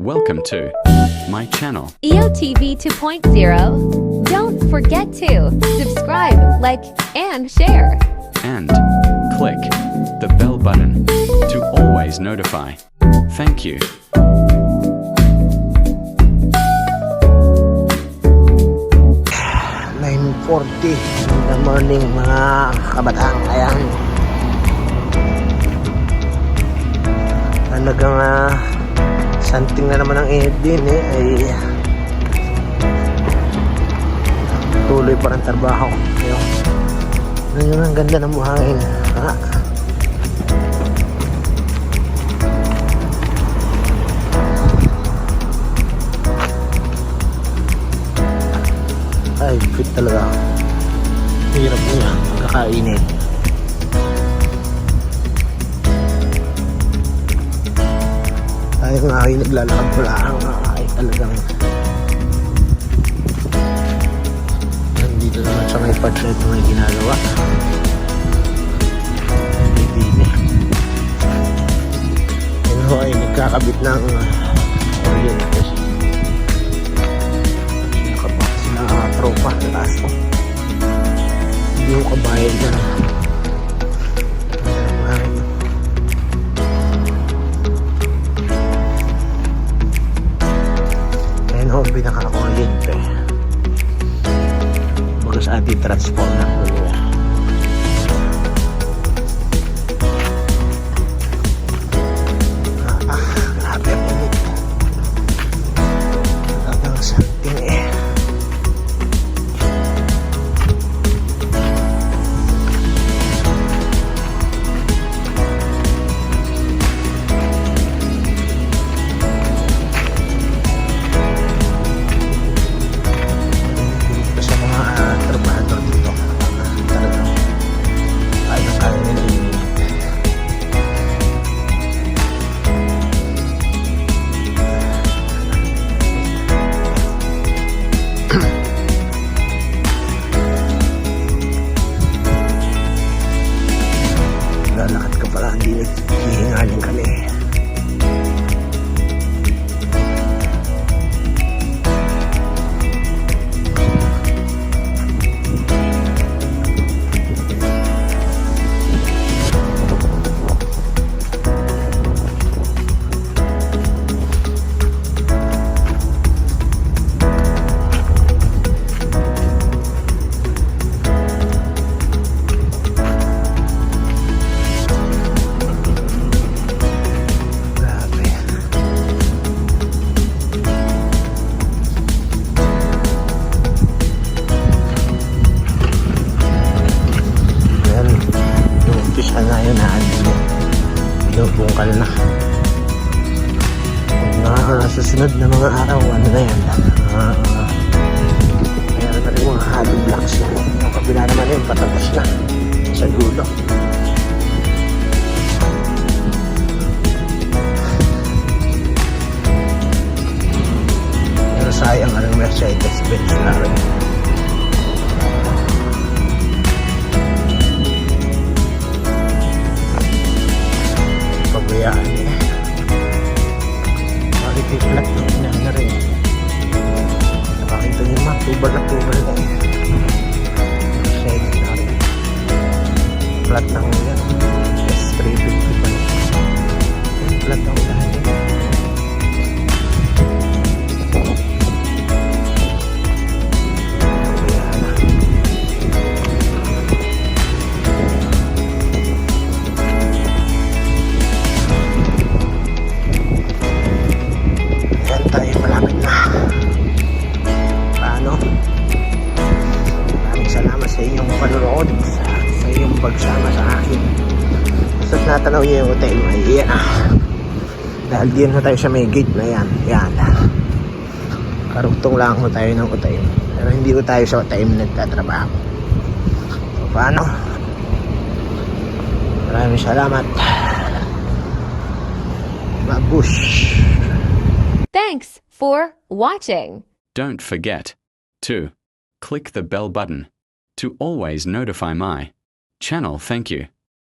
Welcome to my channel. EOTV 2.0. Don't forget to subscribe, like, and share. And click the bell button to always notify. Thank you. "9:40 in the morning mga kabataan." Ayan. Talagang something na naman ang init din ay tuloy pa rin trabaho. Ayun, ang ganda ng buhangin. Ay, fit talaga. Hirap niya, magkakainit. Tayo nga ay naglalakad pala. Ay, talagang nandito naman sa may part na ito may ginagawa. Hindi. Ano ay nagkakabit ng kuryente. Tropa na laso. Hindi ko kabayad na. Ayan ho, pinaka-kuryente. Bagas anti-transport na po niya. Grabe ang init. Talagang something lalakad ka pala, hindi hihingalin kami. Ngayon binubungkal na. Susunod na mga araw, ano na yan, mayroon na rin mga hollow blocks na. Yung kabila naman yun, patapos na sa dulo. Pero sayang ang Mercedes-Benz na rin. Pabayaan niya. Bakit yung flat na unahan na rin. Nakakita niyo ma, tubal na eh. Shade na rin. Flat na unahan. S350 pa rin. Flat na unahan niya. Sa inyong panonood, sa inyong pagsama sa akin. Basta natanaw niyo yung hotel mo, ayan dahil diyan na tayo sa may gate na yan. Karugtong lang ho tayo ng hotel, pero hindi ko tayo sa hotel nagtatrabaho. So paano? Maraming salamat. Babush. Thanks for watching. Don't forget to click the bell button to always notify my channel. Thank you.